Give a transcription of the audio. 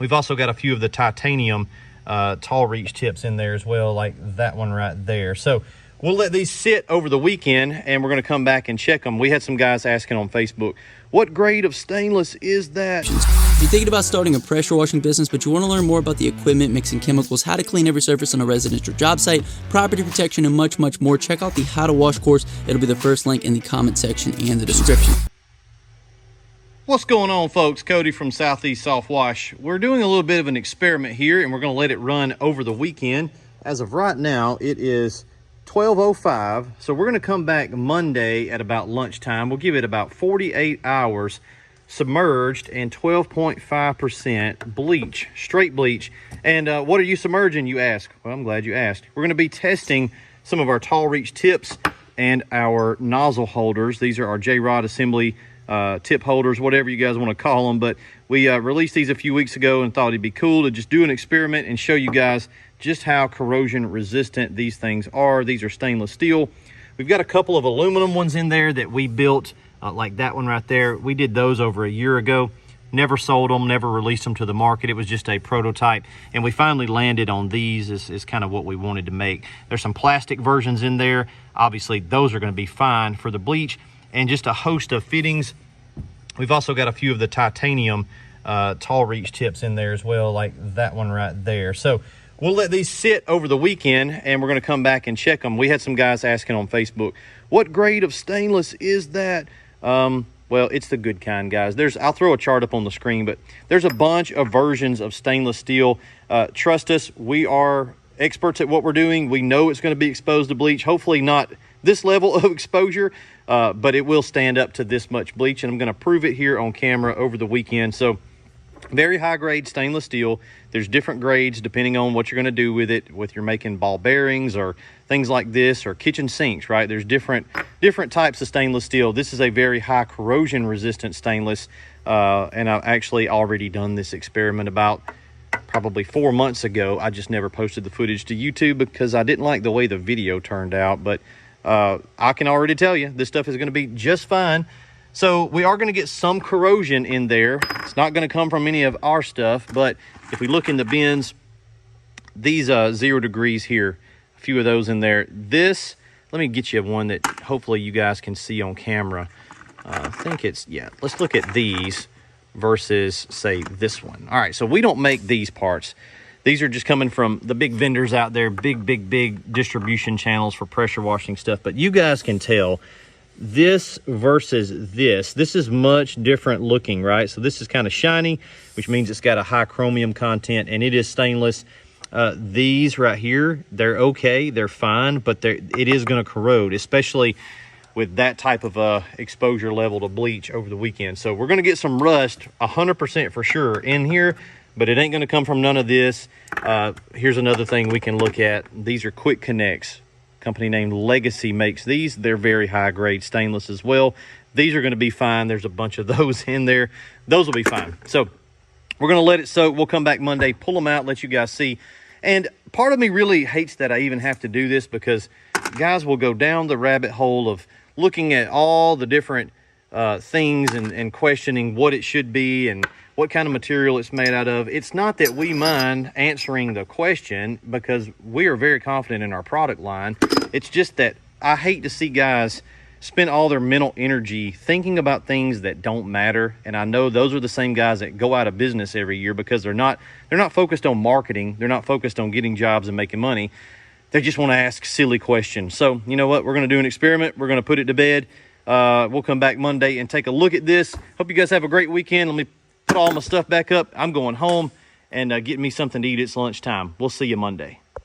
We've also got a few of the titanium tall reach tips in there as well, like that one right there. So we'll let these sit over the weekend, and we're going to come back and check them. We had some guys asking on Facebook, what grade of stainless is that? If you're thinking about starting a pressure washing business, but you want to learn more about the equipment, mixing chemicals, how to clean every surface on a residential job site, property protection, and much, much more, check out the How to Wash course. It'll be the first link in the comment section and the description. What's going on, folks? Cody from Southeast Soft Wash. We're doing a little bit of an experiment here, and we're going to let it run over the weekend. As of right now, it is 12:05, so we're going to come back Monday at about lunchtime. We'll give it about 48 hours submerged and 12.5% bleach, straight bleach. And what are you submerging, you ask? Well, I'm glad you asked. We're going to be testing some of our tall reach tips and our nozzle holders. These are our J-Rod assembly tip holders, whatever you guys want to call them. But we released these a few weeks ago and thought it'd be cool to just do an experiment and show you guys just how corrosion resistant these things are. These are stainless steel. We've got a couple of aluminum ones in there that we built, like that one right there. We did those over a year ago. Never sold them, never released them to the market. It was just a prototype, and we finally landed on these is kind of what we wanted to make. There's some plastic versions in there. Obviously, those are going to be fine for the bleach, and just a host of fittings. We've also got a few of the titanium tall reach tips in there as well, like that one right there. So we'll let these sit over the weekend, and we're going to come back and check them. We had some guys asking on Facebook, what grade of stainless is that? Well, it's the good kind, guys. I'll throw a chart up on the screen, but there's a bunch of versions of stainless steel. Trust us, we are experts at what we're doing. We know it's going to be exposed to bleach. Hopefully not this level of exposure, but it will stand up to this much bleach, and I'm going to prove it here on camera over the weekend. So very high grade stainless steel. There's different grades depending on what you're going to do with it, whether you're making ball bearings or things like this, or kitchen sinks, right? There's different types of stainless steel. This is a very high corrosion resistant stainless, and I've actually already done this experiment about probably 4 months ago. I just never posted the footage to YouTube because I didn't like the way the video turned out, but I can already tell you this stuff is going to be just fine. So we are going to get some corrosion in there. It's not going to come from any of our stuff, but if we look in the bins, these 0 degrees here, a few of those in there. This, let me get you one that hopefully you guys can see on camera. I think it's, yeah, let's look at these versus, say, this one. All right, so we don't make these parts. These are just coming from the big vendors out there, big distribution channels for pressure washing stuff. But you guys can tell this versus this is much different looking, right? So this is kind of shiny, which means it's got a high chromium content, and it is stainless. These right here, they're okay, they're fine, but it is going to corrode, especially with that type of exposure level to bleach over the weekend. So we're going to get some rust 100% for sure in here, but it ain't going to come from none of this. Here's another thing we can look at. These are quick connects. Company named Legacy makes these. They're very high grade stainless as well. These are going to be fine. There's a bunch of those in there. Those will be fine. So we're going to let it soak. We'll come back Monday, pull them out, let you guys see. And part of me really hates that I even have to do this, because guys will go down the rabbit hole of looking at all the different things and questioning what it should be and what kind of material it's made out of. It's not that we mind answering the question, because we are very confident in our product line. It's just that I hate to see guys spend all their mental energy thinking about things that don't matter. And I know those are the same guys that go out of business every year, because they're not focused on marketing. They're not focused on getting jobs and making money. They just want to ask silly questions. So you know what? We're going to do an experiment. We're going to put it to bed. We'll come back Monday and take a look at this. Hope you guys have a great weekend. Let me put all my stuff back up. I'm going home and getting me something to eat. It's lunchtime. We'll see you Monday.